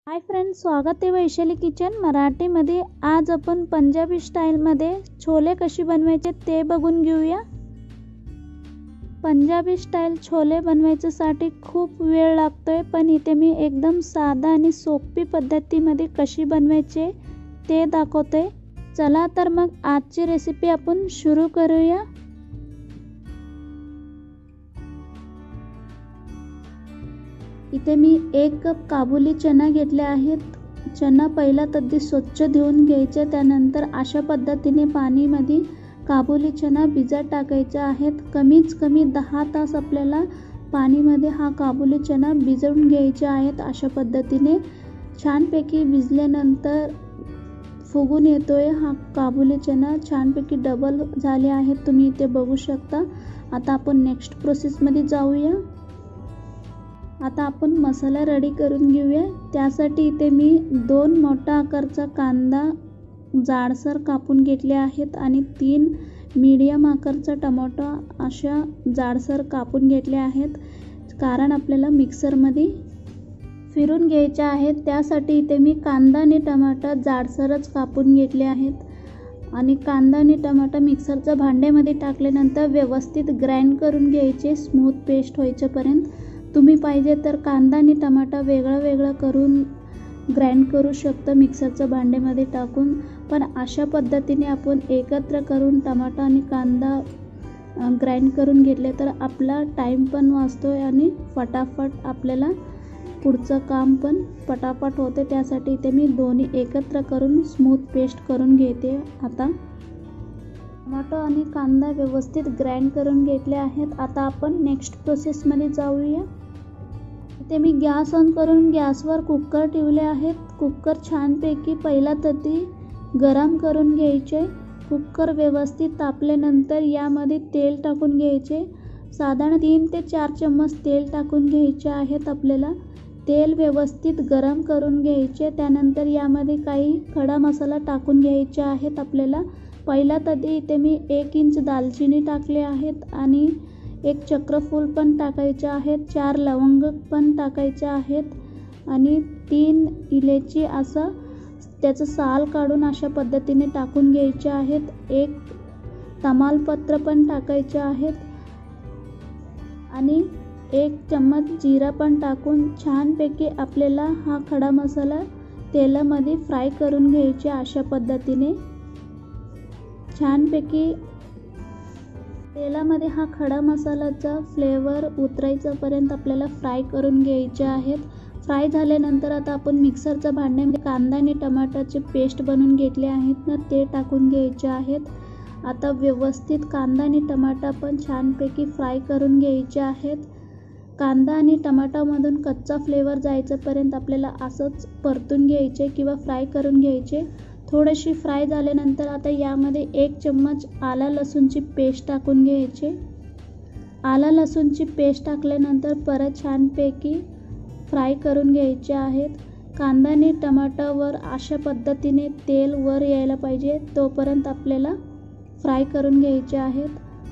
Hi friends, स्वागत आहे Vaishali kitchen मराठीमध्ये। आज आपण पंजाबी स्टाईलमध्ये छोले कशी बनवायचे ते बघून घेऊया। पंजाबी स्टाईल छोले बनवायसाठी खूप वेळ लागतोय, पण इथे मी एकदम साधा आणि सोपी पद्धतीमध्ये कशी बनवायचे ते दाखवते। चला तर मग आजची रेसिपी आपण सुरू करूया। इथे मी 1 कप काबुली चना घेतले आहेत। चना पहिला अगदी स्वच्छ धुवून घ्यायचे, त्यानंतर अशा पद्धतीने पाणीमध्ये काबुली चना भिजत टाकायचे आहेत। कमीत कमी 10 तास आपल्याला पाणीमध्ये हा काबुली चना भिजवून घ्यायचे आहेत। अशा पद्धतीने छानपैकी भिजल्यानंतर फुगून येतोय हा काबुली चना, छानपैकी डबल झाले आहेत, तुम्ही इथे बघू शकता। आता आपण नेक्स्ट प्रोसेसमध्ये जाऊया। आता आपण मसाला रेडी करून घेऊया। त्यासाठी इथे मी 2 मोठा आकाराचा कांदा जाडसर कापून घेतले आहेत आणि 3 मीडियम आकाराचा टोमॅटो अशा जाडसर कापून घेतले आहेत, कारण आपल्याला मिक्सरमध्ये फिरून घ्यायचे आहेत। त्यासाठी इथे मी कांदा आणि टोमॅटो जाडसरच कापून घेतले आहेत आणि कांदा आणि टोमॅटो मिक्सरच्या भांड्यामध्ये टाकल्यानंतर व्यवस्थित ग्राइंड करून घ्यायचे, स्मूथ पेस्ट होईपर्यंत। तुम्ही पाहिजे तर कांदा आणि टोमॅटो वेगळं करून ग्राइंड करू शकता मिक्सरच्या भांड्यामध्ये टाकून, पण अशा पद्धतीने आपण एकत्र करून टोमॅटो आणि कांदा ग्राइंड करून घेतले तर आपला टाइम पण वाचतोय आणि फटाफट आपल्याला पुढचं काम पण पटापट होते। त्यासाठी इथे मी दोन्ही एकत्र करून स्मूथ पेस्ट करून घेते। आता टोमॅटो आणि कांदा व्यवस्थित ग्राइंड करून घेतले आहेत। आता आपण नेक्स्ट प्रोसेसमध्ये जाऊया। इथे मी गॅस ऑन करून गॅसवर कुकर ठेवले आहेत। कुकर छानपैकी पहिला तरी गरम करून घ्यायचे। कुकर व्यवस्थित तापल्यानंतर यामध्ये तेल टाकून घ्यायचे। साधारण 3 ते 4 चम्मच तेल टाकून घ्यायचे आहेत आपल्याला। तेल व्यवस्थित गरम करून घ्यायचे, त्यानंतर यामध्ये काही खडा मसाला टाकून घ्यायचे आहेत आपल्याला। पहिला तरी इथे मी 1 इंच दालचिनी टाकले आहेत आणि 1 चक्रफूल पण टाकायचे आहेत, 4 लवंग पण टाकायचे आहेत आणि 3 इलायची असं त्याचं साल काढून अशा पद्धतीने टाकून घ्यायचे आहेत। 1 तमालपत्र पण टाकायचे आहेत आणि 1 चम्मच जिरा पण टाकून छानपैकी आपल्याला हा खडा मसाला तेलामध्ये फ्राय करून घ्यायचे। अशा पद्धतीने छानपैकी तेलामध्ये हा खडा मसाल्याचा फ्लेवर उतरायच्यापर्यंत आपल्याला फ्राय करून घ्यायचे आहेत। फ्राय झाल्यानंतर आता आपण मिक्सरच्या भांड्यामध्ये कांदा आणि टोमॅटोचे पेस्ट बनवून घेतले आहेत ना, ते टाकून घ्यायचे आहेत। आता व्यवस्थित कांदा आणि टोमॅटो पण छानपैकी फ्राय करून घ्यायचे आहेत। कांदा आणि टोमॅटोमधून कच्चा फ्लेवर जायच्यापर्यंत आपल्याला असंच परतून घ्यायचे किंवा फ्राय करून घ्यायचे। थोडीशी फ्राय झाल्यानंतर आता यामध्ये 1 चम्मच आला लसूणची पेस्ट टाकून घ्यायचे। आला लसूणची पेस्ट टाकल्यानंतर परत छानपैकी फ्राय करून घ्यायचे आहेत। कांदा आणि टोमॅटोवर अशा पद्धतीने तेल वर यायला पाहिजे तोपर्यंत आपल्याला फ्राय करून घ्यायचे आहेत।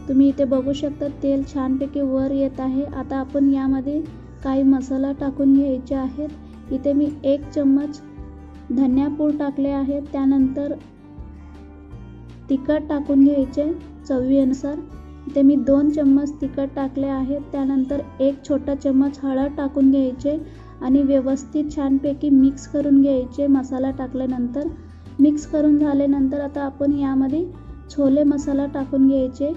तुम्ही इथे बघू शकता तेल छानपैकी वर येत आहे। आता आपण यामध्ये काही मसाला टाकून घ्यायचे आहेत। इथे मी 1 चम्मच धनियापूड टाकले आहे, त्यानंतर तिखट टाकून घ्यायचे चवीनुसार। इथे मी 2 चम्मच तिखट टाकले आहेत, त्यानंतर 1 छोटा चम्मच हळद टाकून घ्यायचे आणि व्यवस्थित छानपैकी मिक्स करून घ्यायचे। मसाला टाकल्यानंतर मिक्स करून झाल्यानंतर आता आपण यामध्ये छोले मसाला टाकून घ्यायचे।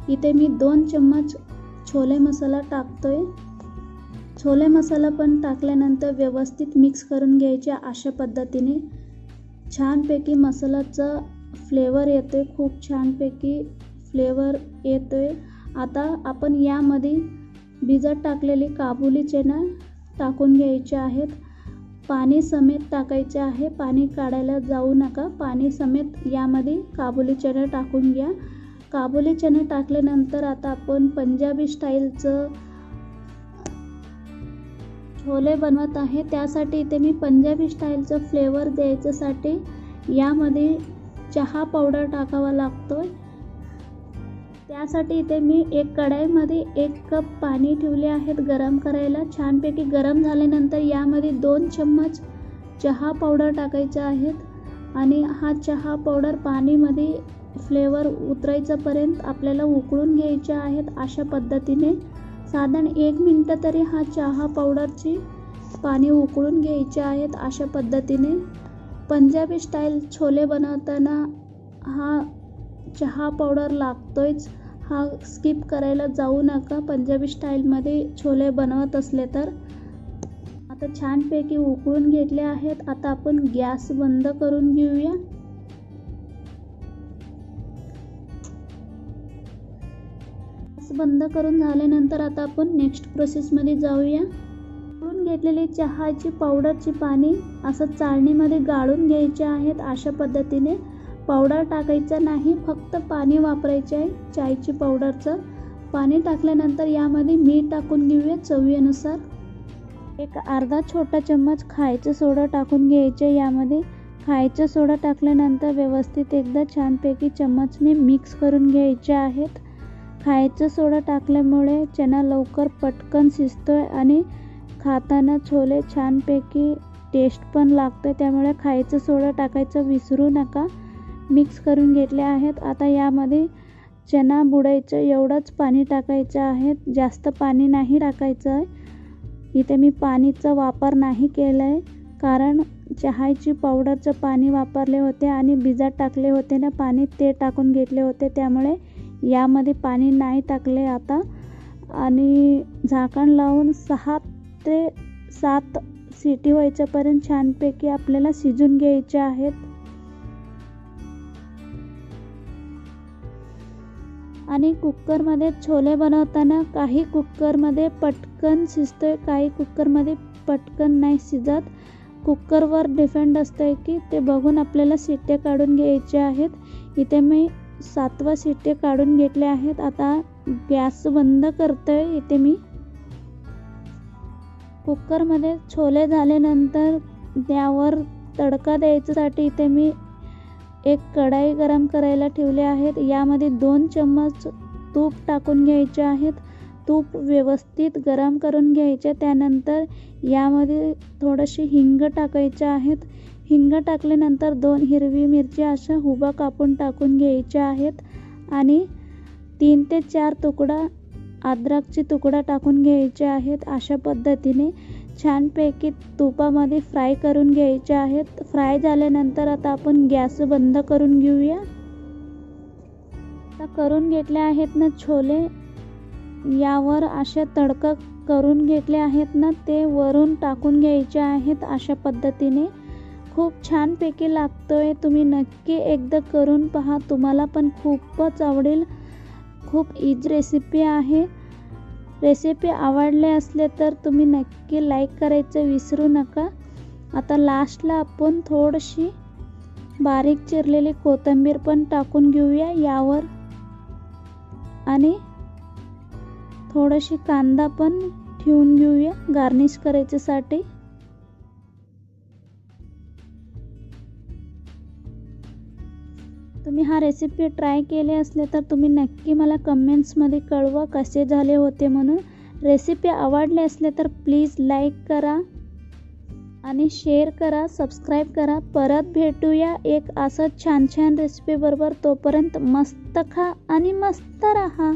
इथे मी 2 चम्मच छोले मसाला टाकतोय। छोले मसाला पण टाकल्यानंतर व्यवस्थित मिक्स करून घ्यायचे। अशा पद्धतीने छानपैकी मसाल्याचा फ्लेवर येतोय, खूप छानपैकी फ्लेवर येतोय। आता आपण यामध्ये भिजत टाकलेली काबुली चना टाकून घ्यायचे आहेत। पाणी समेत टाकायचे आहे, पाणी काढायला जाऊ नका, पाणी समेत यामध्ये काबुली चना टाकून घ्या। काबुली चना टाकल्यानंतर आता आपण पंजाबी स्टाईलचं छोले बनवत आहे। त्यासाठी इथे मी पंजाबी स्टाईलचं फ्लेवर द्यायच्यासाठी यामध्ये चहा पावडर टाकावा लागतोय। त्यासाठी इथे मी 1 कढईमध्ये 1 कप पाणी ठेवले आहेत गरम करायला। छानपैकी गरम झाल्यानंतर यामध्ये 2 चम्मच चहा पावडर टाकायच्या आहेत आणि हा चहा पावडर पाणीमध्ये फ्लेवर उतरायच्यापर्यंत आपल्याला उकळून घ्यायचे आहेत। अशा पद्धतीने साधारण 1 मिनिट तरी हा चहा पावडरची पाणी उकळून घ्यायचे आहेत। अशा पद्धतीने पंजाबी स्टाईल छोले बनवताना हा चहा पावडर लागतोच, हा स्किप करायला जाऊ नका पंजाबी स्टाईलमध्ये छोले बनवत असले तर। आता छानपैकी उकळून घेतले आहेत। आता आपण गॅस बंद करून घेऊया। गॅस बंद करून झाल्यानंतर आता आपण नेक्स्ट प्रोसेसमध्ये जाऊया। उकळून घेतलेली चहाची पावडरची पाणी असं चाळणीमध्ये गाळून घ्यायचे आहेत। अशा पद्धतीने पावडर टाकायचं नाही, फक्त पाणी वापरायचे आहे चायची पावडरचं। पाणी टाकल्यानंतर यामध्ये मीठ टाकून घेऊया चवीनुसार। एक अर्धा छोटा चम्मच खायचं सोडा टाकून घ्यायचे। यामध्ये खायचं सोडा टाकल्यानंतर व्यवस्थित एकदा छानपैकी चम्मचने मिक्स करून घ्यायचे आहेत। खायचं सोडा टाकल्यामुळे चना लवकर पटकन शिजतोय आणि खाताना छोले छानपैकी टेस्ट पण लागतं, त्यामुळे खायचं सोडा टाकायचं विसरू नका। मिक्स करून घेतले आहेत। आता यामध्ये चना बुडायचं एवढंच पाणी टाकायचं आहे, जास्त पाणी नाही टाकायचं आहे। इथे मी पाणीचा वापर नाही केला आहे, कारण चहाची पावडरचं पाणी वापरले होते आणि भिजत टाकले होते ना पाणी, ते टाकून घेतले होते, त्यामुळे यामध्ये पाणी नाही टाकले आता। आणि झाकण लावून 6 ते 7 शिटी व्हायच्यापर्यंत छानपैकी आपल्याला शिजून घ्यायचे आहेत। आणि कुकरमध्ये छोले बनवताना काही कुकरमध्ये पटकन शिजतोय, काही कुकरमध्ये पटकन नाही शिजत। कुकरवर डिपेंड असतं की ते बघून आपल्याला शिट्ट्या काढून घ्यायच्या आहेत। इथे मी 7व्या शिट्ट्या काढून घेतल्या आहेत। आता गॅस बंद करतोय। इथे मी कुकरमध्ये छोले झाल्यानंतर त्यावर तडका द्यायच्यासाठी इथे मी एक कढाई गरम करायला ठेवले आहेत। यामध्ये 2 चम्मच तूप टाकून घ्यायचे आहेत। तूप व्यवस्थित गरम करून घ्यायचे। त्यानंतर यामध्ये थोडीशी हिंग टाकायचे आहेत। हिंग टाकल्यानंतर 2 हिरवी मिरची अशा उभा कापून टाकून घ्यायच्या आहेत आणि 3 ते 4 तुकडा अद्रकची तुकडा टाकून घ्यायचे आहेत। अशा पद्धतीने छानपैकी तुपामध्ये फ्राय करून घ्यायचे आहेत। फ्राय झाल्यानंतर आता आपण गॅस बंद करून घेऊया। आता करून घेतले आहेत ना छोले, यावर अशा तडका करून घेतले आहेत ना, ते वरून टाकून घ्यायचे आहेत। अशा पद्धतीने खूप छानपैकी लागतोय। तुम्ही नक्की एकदा करून पहा, तुम्हाला पण खूपच आवडेल। खूप इझी रेसिपी आहे। रेसिपी आवडले असले तर तुम्ही नक्की लाईक करायचं विसरू नका। आता लास्टला आपण थोडीशी बारीक चिरलेली कोथिंबीर पण टाकून घेऊया यावर आणि थोडीशी कांदा पण ठेवून घेऊया गार्निश करायच्यासाठी। तुम्ही हा रेसिपी ट्राय केले असले तर तुम्ही नक्की मला कमेंट्समध्ये कळवा कसे झाले होते म्हणून। रेसिपी आवडली असले तर प्लीज लाईक करा आणि शेअर करा, सबस्क्राईब करा। परत भेटूया एक असं छान छान रेसिपी बरोबर। तोपर्यंत मस्त खा आणि मस्त रहा।